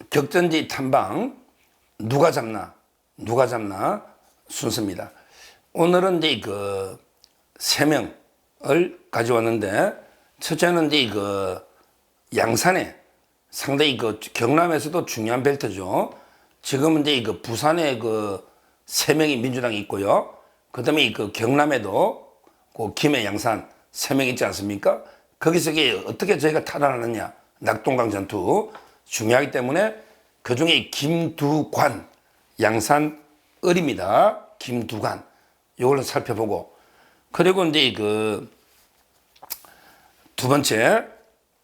격전지 탐방 누가 잡나 순서입니다. 오늘은 이제 그 3명을 가져왔는데, 첫째는 이제 그 양산에 상당히 그 경남에서도 중요한 벨트죠. 지금은 이제 그 부산에 그 3명이 민주당이 있고요. 그 다음에 그 경남에도 그 김해 양산 3명 있지 않습니까? 거기서 어떻게 저희가 탈환하느냐, 낙동강 전투 중요하기 때문에 그 중에 김두관 양산 을입니다. 김두관 이걸로 살펴보고, 그리고 이제 그 두 번째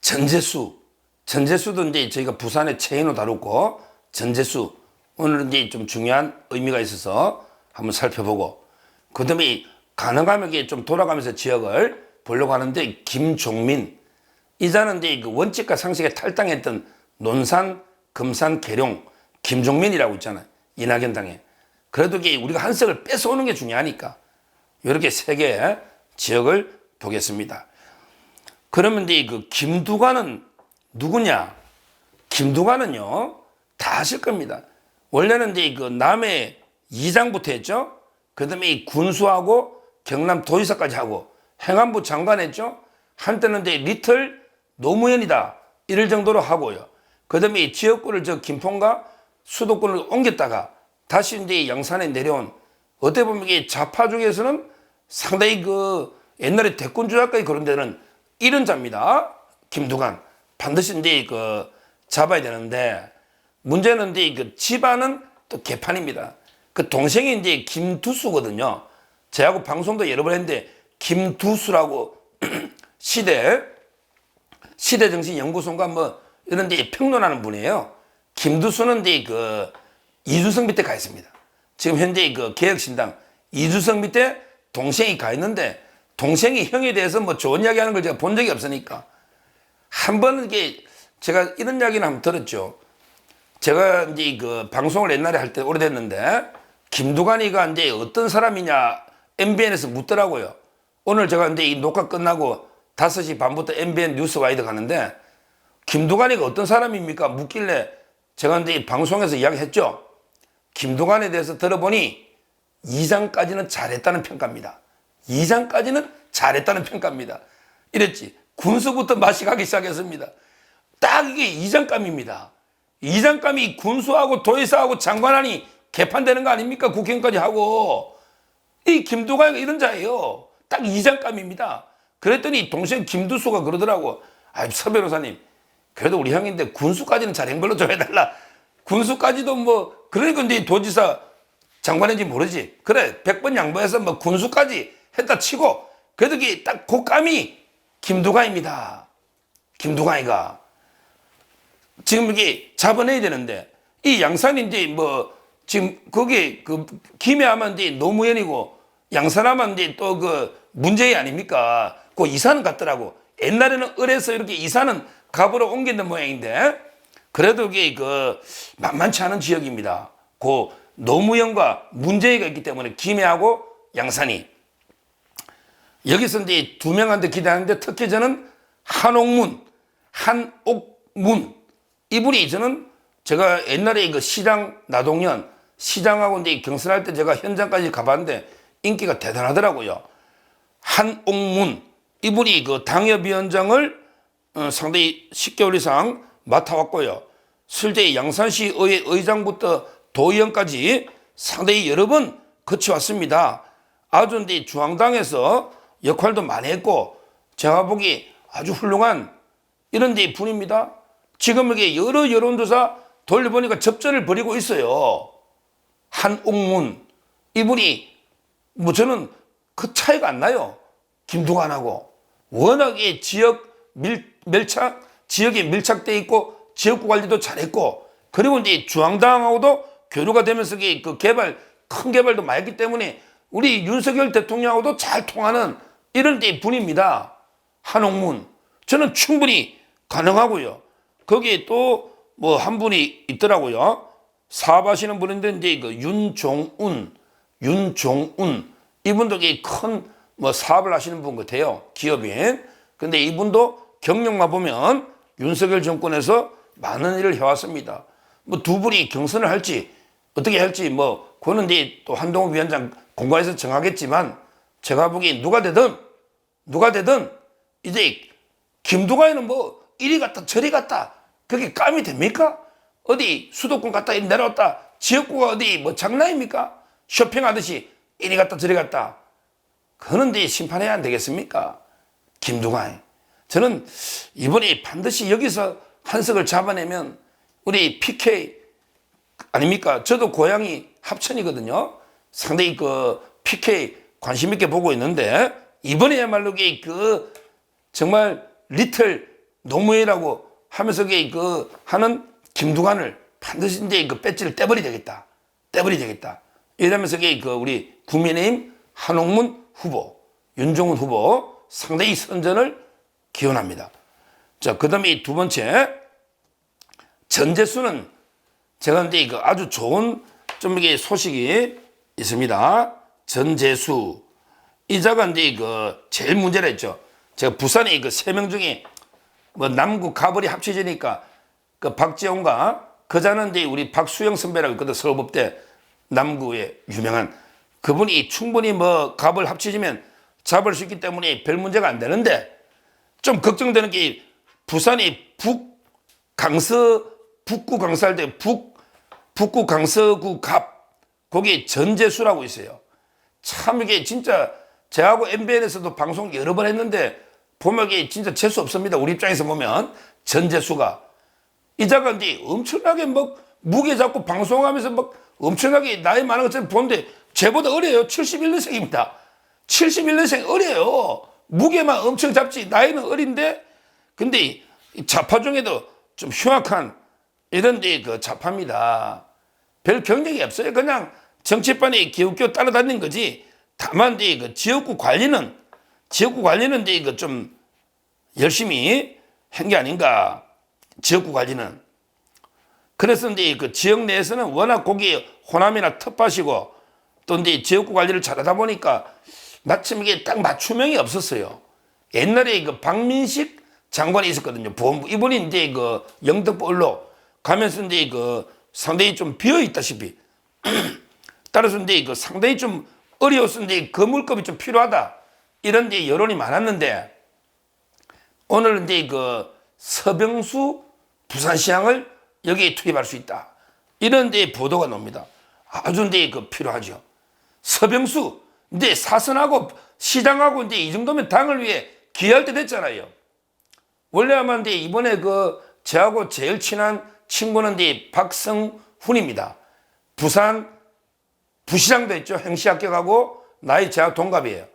전재수도 이제 저희가 부산의 체인으로 다루고, 전재수 오늘은 이제 좀 중요한 의미가 있어서 한번 살펴보고, 그 다음에 가능하면 이게 좀 돌아가면서 지역을 보려고 하는데, 김종민 이자는 이제 그 원칙과 상식에 탈당했던 논산, 금산, 계룡 김종민이라고 있잖아요. 이낙연 당에. 그래도 이게 우리가 한 석을 뺏어오는 게 중요하니까 이렇게 3개의 지역을 보겠습니다. 그러면 이제 그 김두관은 누구냐? 김두관은요, 다 아실 겁니다. 원래는 이제 그 남해 이장부터 했죠. 그 다음에 이 군수하고 경남 도지사까지 하고 행안부 장관 했죠. 한때는 이제 리틀 노무현이다 이럴 정도로 하고요. 그 다음에 이 지역구를 김포인가 수도권을 옮겼다가 다시 이제 양산에 내려온, 어떻게 보면 이게 좌파 중에서는 상당히 그 옛날에 대권주자까지 그런 데는 이런 자입니다. 김두관 반드시 이제 그 잡아야 되는데, 문제는 이제 그 집안은 또 개판입니다. 그 동생이 이제 김두수거든요. 제하고 방송도 여러 번 했는데, 김두수라고 시대정신연구소인가 뭐 이런 데 평론하는 분이에요. 김두수는 이제 그 이준석 밑에 가 있습니다. 지금 현재 그 개혁신당 이준석 밑에 동생이 가 있는데, 동생이 형에 대해서 뭐 좋은 이야기 하는 걸 제가 본 적이 없으니까 한 번은 이게 제가 이런 이야기는 한번 들었죠. 제가 이제 그 방송을 옛날에 할 때 오래됐는데, 김두관이가 이제 어떤 사람이냐 MBN에서 묻더라고요. 오늘 제가 이제 이 녹화 끝나고 5시 반부터 MBN 뉴스와이드 가는데, 김두관이가 어떤 사람입니까? 묻길래 제가 이제 방송에서 이야기했죠. 김두관에 대해서 들어보니 2장까지는 잘했다는 평가입니다. 2장까지는 잘했다는 평가입니다. 이랬지. 군수부터 맛이 가기 시작했습니다. 딱 이게 2장감입니다. 2장감이 군수하고 도의사하고 장관하니 개판되는 거 아닙니까? 국회의원까지 하고. 이 김두관이가 이런 자예요. 딱 2장감입니다. 그랬더니 동생 김두수가 그러더라고. 서 변호사님, 그래도 우리 형인데 군수까지는 잘한 걸로 좀 해달라. 군수까지도 뭐, 그러니까 이제 도지사 장관인지 모르지. 그래, 100번 양보해서 뭐 군수까지 했다 치고, 그래도 이게 딱 곶감이 김두관입니다. 김두관이가. 지금 이게 잡아내야 되는데, 이 양산이 이제 뭐, 지금 거기 그 김해하면 이제 노무현이고, 양산하면 이제 또 그 문재인 아닙니까? 그 이사는 갔더라고. 옛날에는 을에서 이렇게 이사는 갑으로 옮기는 모양인데, 그래도 이게 그 만만치 않은 지역입니다. 그 노무현과 문재인가 있기 때문에 김해하고 양산이. 여기서 이제 2명한테 기대하는데, 특히 저는 한옥문 이분이, 저는 제가 옛날에 그 시장 나동현 시장하고 이제 경선할 때 제가 현장까지 가봤는데 인기가 대단하더라고요. 한옥문 이분이 그 당협위원장을 상당히 10개월 이상 맡아왔고요. 실제 양산시 의회 의장부터 도의원까지 상당히 여러 번 거쳐왔습니다. 아주 이제 중앙당에서 역할도 많이 했고, 제가 보기 아주 훌륭한 이런 데 분입니다. 지금 이게 여러 여론조사 돌려보니까 접전을 벌이고 있어요. 한옥문 이분이 뭐 저는 그 차이가 안 나요. 김두관하고 워낙에 지역에 밀착돼 있고 지역구 관리도 잘했고, 그리고 이제 중앙당하고도 교류가 되면서 그 큰 개발도 많이 했기 때문에 우리 윤석열 대통령하고도 잘 통하는 이런 데 분입니다. 한옥문 저는 충분히 가능하고요. 거기에 또 뭐 한 분이 있더라고요. 사업하시는 분인데 이제 그 윤종운 이분도 큰 뭐 사업을 하시는 분 같아요. 기업인. 근데 이분도 경력만 보면 윤석열 정권에서 많은 일을 해왔습니다. 뭐 두 분이 경선을 할지 어떻게 할지 뭐 그거는 이제 또 한동훈 위원장 공관에서 정하겠지만 제가 보기엔 누가 되든 이제 김두관이는 뭐 이리 갔다 저리 갔다 그게 감이 됩니까? 어디 수도권 갔다 이리 내려왔다 지역구가 어디 뭐 장난입니까? 쇼핑하듯이 이리 갔다 저리 갔다 그런데 심판해야 안 되겠습니까? 김두관 저는 이번에 반드시 여기서 한석을 잡아내면 우리 PK 아닙니까? 저도 고향이 합천이거든요. 상당히 그 PK 관심 있게 보고 있는데 이번에야말로 그 정말 리틀 노무현이라고 하면서 그 하는 김두관을 반드시 이제 그 배지를 떼버리 되겠다. 이러면서 그 우리 국민의힘 한홍문 후보, 윤종훈 후보 상당히 선전을 기원합니다. 자, 그 다음에 두 번째 전재수는 제가 이제 그 아주 좋은 좀 이게 소식이 있습니다. 전재수 이자가 이제 그 제일 문제라 했죠. 제가 부산에 그 세 명 중에 뭐 남구 가벌이 합쳐지니까 그 박재홍과 그자는 이제 우리 박수영 선배라고 있거든. 서울법대 남구에 유명한 그분이 충분히 뭐 갑을 합쳐지면 잡을 수 있기 때문에 별 문제가 안 되는데 좀 걱정되는 게 부산이 북구 강서할 때 북구 강서구 갑 거기 전재수라고 있어요. 참 이게 진짜 제하고 MBN에서도 방송 여러 번 했는데 보면 이게 진짜 재수 없습니다. 우리 입장에서 보면 전재수가 이자가 이제 엄청나게 뭐 무게 잡고 방송하면서 막 엄청나게 나이 많은 것처럼 보는데 쟤보다 어려요. 71년생입니다. 71년생 어려요. 무게만 엄청 잡지 나이는 어린데 근데 좌파 중에도 좀 흉악한 이런 데 그 좌파입니다. 별 경력이 없어요. 그냥 정치판에 기웃기웃 따라다니는 거지. 다만 이제 그 지역구 관리는 이제 그 좀 열심히 한 게 아닌가. 지역구 관리는. 그래서 이제 그 지역 내에서는 워낙 거기 호남이나 텃밭이고 또 이제 지역구 관리를 잘하다 보니까 마침 이게 딱 맞춤형이 없었어요. 옛날에 그 박민식 장관이 있었거든요. 보험부. 이분이 이제 그 영등포로 가면서 이제 그 상당히 좀 비어 있다시피. 따라서 이제 그 상당히 좀 어려워서 이제 거물급이 좀 필요하다. 이런 이제 여론이 많았는데 오늘 이제 그 서병수 부산시장을 여기에 투입할 수 있다. 이런 데 보도가 나옵니다. 아주 이제 그 필요하죠. 서병수 이제 사선하고 시장하고 이제 이 정도면 당을 위해 기여할 때 됐잖아요. 원래 아마 이제 이번에 그 저하고 제일 친한 친구는 이제 박성훈입니다. 부산 부시장도 했죠. 행시 합격하고 나이 제하고 동갑이에요.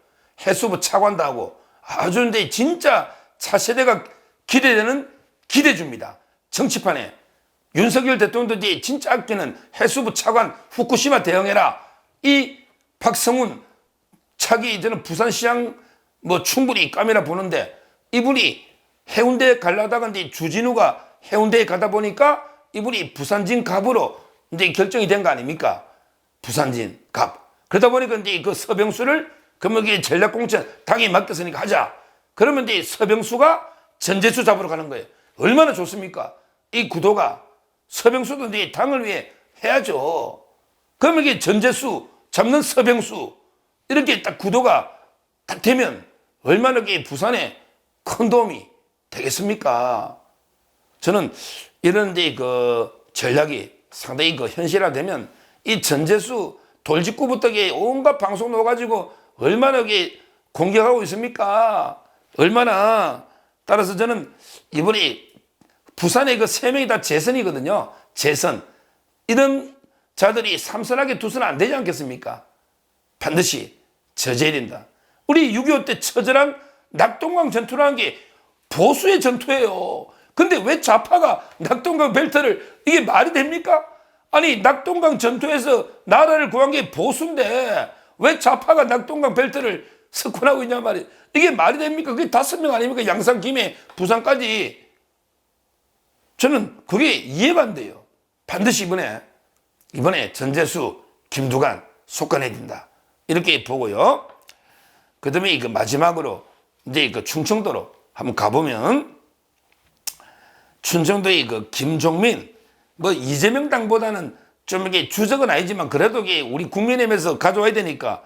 해수부 차관도 하고 아주 이제 진짜 차세대가 기대되는 기대줍니다. 정치판에. 윤석열 대통령도 이제 진짜 아끼는 해수부 차관 후쿠시마 대응해라. 이 박성훈 차기 저는 부산시장 뭐 충분히 까메라 보는데 이분이 해운대에 가려다가 이제 주진우가 해운대에 가다 보니까 이분이 부산진 갑으로 이제 결정이 된 거 아닙니까? 부산진 갑. 그러다 보니까 이제 그 서병수를 그러면 이게 전략공천 당이 맡겼으니까 하자. 그러면 이제 서병수가 전재수 잡으러 가는 거예요. 얼마나 좋습니까? 이 구도가 서병수도 이제 당을 위해 해야죠. 그러면 이게 전재수 잡는 서병수 이렇게 딱 구도가 딱 되면 얼마나 이게 부산에 큰 도움이 되겠습니까? 저는 이런 데 그 전략이 상당히 그 현실화되면 이 전재수 돌직구부터 온갖 방송 넣어가지고 얼마나 이게 공격하고 있습니까? 얼마나. 따라서 저는 이번에 부산에 그 세 명이 다 재선이거든요. 재선. 이런 자들이 삼선하게 두서는 안 되지 않겠습니까? 반드시 저지해야 된다. 우리 6.25 때 처절한 낙동강 전투라는 게 보수의 전투예요. 근데 왜 좌파가 낙동강 벨트를 이게 말이 됩니까? 아니 낙동강 전투에서 나라를 구한 게 보수인데 왜 좌파가 낙동강 벨트를 석권하고 있냐 말이에요. 이게 말이 됩니까? 그게 5명 아닙니까? 양산, 김해, 부산까지. 저는 그게 이해가 안 돼요. 반드시 이번에 전재수, 김두관 속간해야 된다. 이렇게 보고요. 그 다음에 그 마지막으로 이제 그 충청도로 한번 가보면 충청도의 그 김종민 뭐 이재명 당보다는 좀 이게 주적은 아니지만 그래도 이게 우리 국민의힘에서 가져와야 되니까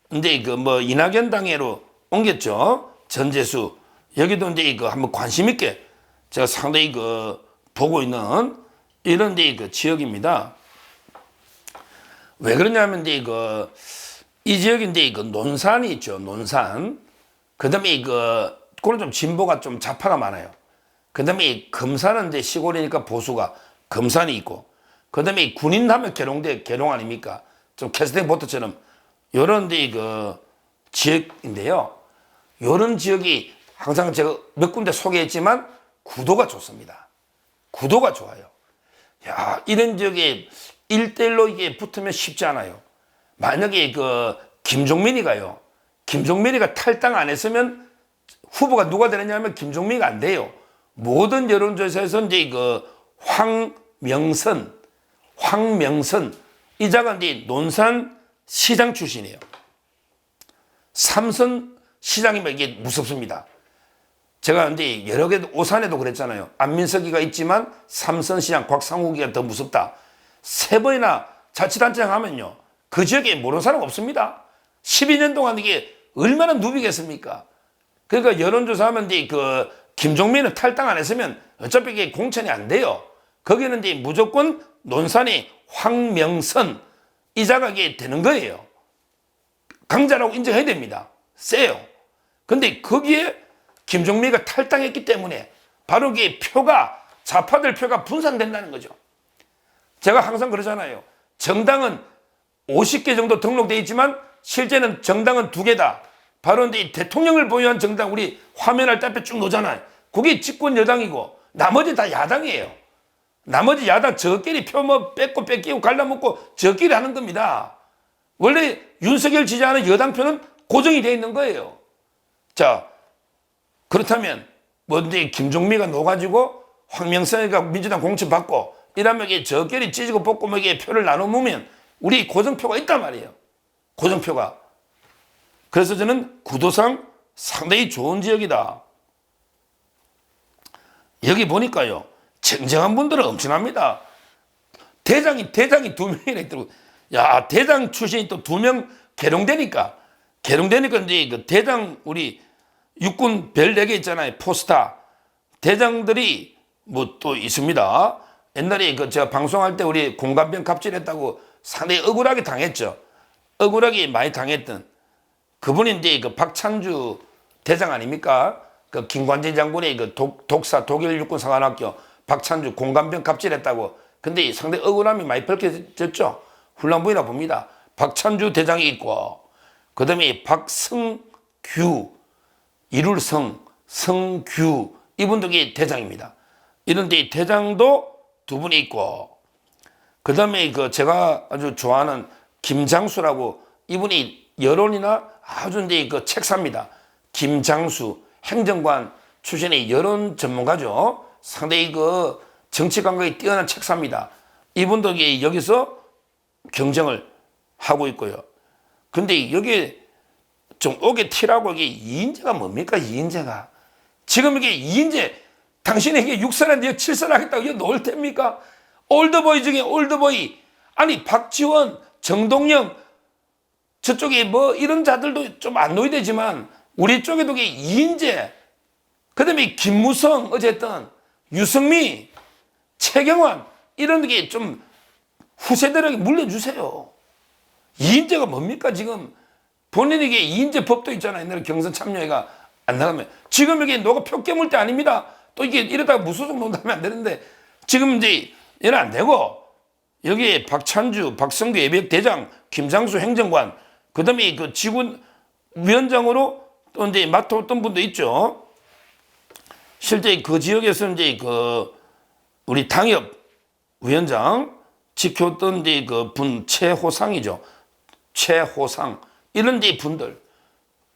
근데 그 뭐 이낙연 당해로 옮겼죠. 전재수 여기도 이제 이거 한번 관심 있게 제가 상당히 그 보고 있는 이런 데 그 지역입니다. 왜 그러냐면 이제 이 지역인데 그 논산이 있죠. 논산. 그다음에 그거는 좀 진보가 좀 좌파가 많아요. 그다음에 금산은 이제 시골이니까 보수가 금산이 있고, 그다음에 군인 하면 계룡대 계룡 아닙니까? 좀 캐스팅 보트처럼 요런 데 그 지역인데요. 요런 지역이 항상 제가 몇 군데 소개했지만 구도가 좋습니다. 구도가 좋아요. 야, 이런 지역에 1대1로 이게 붙으면 쉽지 않아요. 만약에 김종민이가요. 김종민이가 탈당 안 했으면 후보가 누가 되느냐면 김종민이가 안 돼요. 모든 여론조사에서 이제 황명선 이자가 이제 논산 시장 출신이에요. 삼선 시장이면 이게 무섭습니다. 제가 이제 여러 개 오산에도 그랬잖아요. 안민석이가 있지만 삼선 시장 곽상욱이가 더 무섭다. 3번이나 자치단체장 하면요. 그 지역에 모르는 사람 없습니다. 12년 동안 이게 얼마나 누비겠습니까? 그러니까 여론조사하면 이제 김종민은 탈당 안 했으면 어차피 이게 공천이 안 돼요. 거기는 이제 무조건 논산의 황명선 이자가 이게 되는 거예요. 강자라고 인정해야 됩니다. 세요. 근데 거기에 김종민이가 탈당했기 때문에 바로 이게 좌파들 표가 분산된다는 거죠. 제가 항상 그러잖아요. 정당은 50개 정도 등록되어 있지만 실제는 정당은 2개다. 바로 이제 대통령을 보유한 정당 우리 화면을 앞에 쭉 놓잖아요. 그게 집권 여당이고 나머지 다 야당이에요. 나머지 야당 저끼리 표 뭐 뺏기고 갈라먹고 저끼리 하는 겁니다. 원래 윤석열 지지하는 여당 표는 고정이 되어 있는 거예요. 자, 그렇다면 뭔데 김종민이가 놓아가지고 황명선이가 민주당 공천 받고 이러면 이게 저끼리 찢고 뽑고 뭐 이게 표를 나눠 먹으면 우리 고정표가 있단 말이에요. 고정표가. 그래서 저는 구도상 상당히 좋은 지역이다. 여기 보니까요. 쟁쟁한 분들은 엄청납니다. 대장이 2명이나 있더라고. 야, 대장 출신이 또 2명 계룡되니까 이제 대장 우리 육군 별 4개 있잖아요. 포스타. 대장들이 뭐 또 있습니다. 옛날에 제가 방송할 때 우리 공감병 갑질했다고 상당히 억울하게 당했죠. 억울하게 많이 당했던 그분이 이제 박찬주 대장 아닙니까? 김관진 장군의 독사 독일 육군 사관학교 박찬주 공감병 갑질했다고. 근데 상당히 억울함이 많이 밝혀졌죠. 훈련부이나 봅니다. 박찬주 대장이 있고, 그 다음에 박성규, 이룰성, 성규, 이분들이 대장입니다. 이런데 대장도 2분이 있고, 그 다음에 제가 아주 좋아하는 김장수라고 이분이 여론이나 아주 이제 책사입니다. 김장수, 행정관 출신의 여론 전문가죠. 상당히 정치 감각이 뛰어난 책사입니다. 이분도 여기서 경쟁을 하고 있고요. 근데 여기 좀 오게 티라고 이게 이인재가 뭡니까? 이인재가. 지금 이게 이인재, 당신에게 6선한데 7선 하겠다고 이거 놓을 때입니까? 올드보이 중에 올드보이. 아니, 박지원, 정동영, 저쪽에 뭐 이런 자들도 좀 안 놓여야 되지만 우리 쪽에도 이인재, 그 다음에 김무성, 어쨌든 유승미, 최경환, 이런 게 좀 후세대에게 물려주세요. 이인재가 뭡니까? 지금 본인에게 이인재 법도 있잖아요. 옛날에 경선 참여회가 안 나가면. 지금 이게 너가 표 깨물 때 아닙니다. 또 이게 이러다가 무소속 논다면 안 되는데 지금 이제 얘는 안 되고 여기에 박찬주, 박성규 예비역 대장, 김장수 행정관, 그 다음에 지군 위원장으로 또 이제 맡았던 분도 있죠. 실제 그 지역에서 이제 우리 당협 위원장 지켰던 이제 분 최호상이죠. 최호상. 이런 데 분들.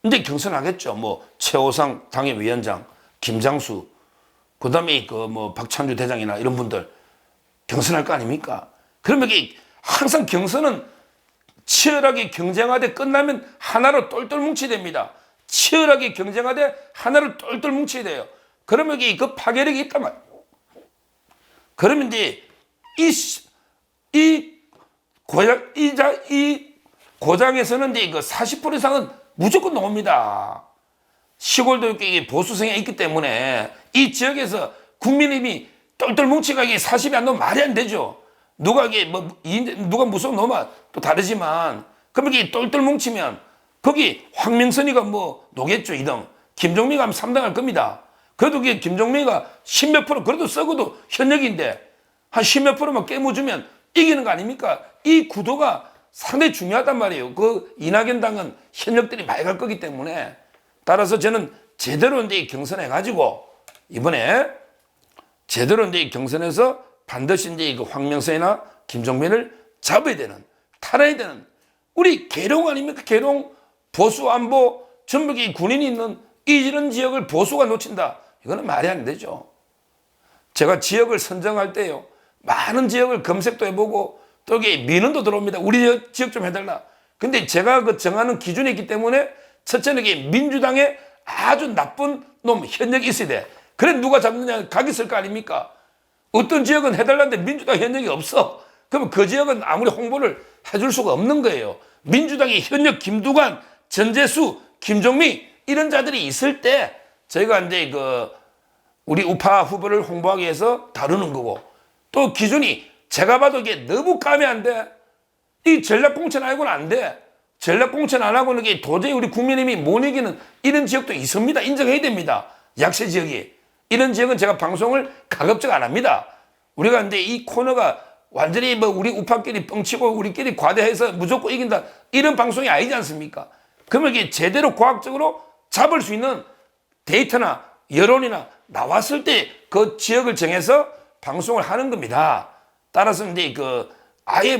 이제 경선하겠죠. 뭐, 최호상 당협위원장, 김장수, 그 다음에 박찬주 대장이나 이런 분들 경선할 거 아닙니까? 그러면 이게 항상 경선은 치열하게 경쟁하되 끝나면 하나로 똘똘 뭉치야 됩니다. 치열하게 경쟁하되 하나로 똘똘 뭉쳐야 돼요. 그러면 이게 파괴력이 있단 말이에요. 그러면 이제 이 고장에서는 이제 그 40% 이상은 무조건 나옵니다. 시골도 이게 보수 성향이 있기 때문에 이 지역에서 국민의힘이 똘똘 뭉치가 이게 40이 안 나오면 말이 안 되죠. 누가 이게 누가 무서워 놓으면 또 다르지만, 그럼 이게 똘똘 뭉치면 거기 황명선이가 노겠죠, 2등. 김종민이 가면 3등 할 겁니다. 그래도 그게 김종민이가 10몇 프로, 그래도 썩어도 현역인데 한 10몇 프로만 깨물주면 이기는 거 아닙니까? 이 구도가 상당히 중요하단 말이에요. 그 이낙연 당은 현역들이 많이 갈 거기 때문에, 따라서 저는 제대로 이제 경선해가지고 이번에 제대로 이제 경선에서 반드시 이제 그 황명선이나 김종민을 잡아야 되는, 탈해야 되는, 우리 계룡 아닙니까? 계룡 보수 안보 전부 군인이 있는 이런 지역을 보수가 놓친다. 이거는 말이 안 되죠. 제가 지역을 선정할 때요, 많은 지역을 검색도 해보고 또 이게 민원도 들어옵니다. 우리 지역 좀 해달라. 근데 제가 그 정하는 기준이 있기 때문에, 첫째는 이게 민주당에 아주 나쁜 놈 현역이 있어야 돼. 그래 누가 잡느냐, 각이 있을 거 아닙니까? 어떤 지역은 해달라는데 민주당 현역이 없어. 그러면 그 지역은 아무리 홍보를 해줄 수가 없는 거예요. 민주당이 현역 김두관, 전재수, 김종민 이런 자들이 있을 때 저희가 이제 우리 우파 후보를 홍보하기 위해서 다루는 거고, 또 기준이 제가 봐도 이게 너무 까면 안 돼. 이 전략공천 아니고는 안 돼. 전략공천 안 하고는 이게 도저히 우리 국민의힘이 못 이기는 이런 지역도 있습니다. 인정해야 됩니다. 약세 지역이. 이런 지역은 제가 방송을 가급적 안 합니다. 우리가 근데 이 코너가 완전히 우리 우파끼리 뻥치고 우리끼리 과대해서 무조건 이긴다, 이런 방송이 아니지 않습니까? 그러면 이게 제대로 과학적으로 잡을 수 있는 데이터나 여론이나 나왔을 때 그 지역을 정해서 방송을 하는 겁니다. 따라서 이제 아예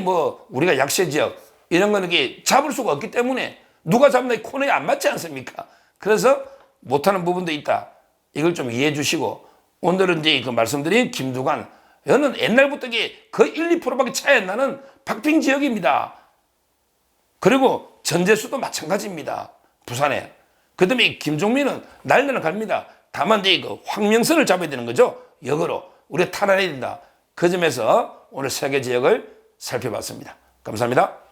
우리가 약세 지역 이런 거는 이게 잡을 수가 없기 때문에 누가 잡나 이 코너에 안 맞지 않습니까? 그래서 못하는 부분도 있다. 이걸 좀 이해해 주시고, 오늘은 이제 말씀드린 김두관, 여는 옛날부터 이게 거의 1, 2%밖에 차이 안 나는 박빙 지역입니다. 그리고 전재수도 마찬가지입니다. 부산에. 그 다음에 김종민은 날려는 갑니다. 다만 이제 황명선을 잡아야 되는 거죠. 역으로. 우리가 탈환해야 된다. 그 점에서 오늘 세 개 지역을 살펴봤습니다. 감사합니다.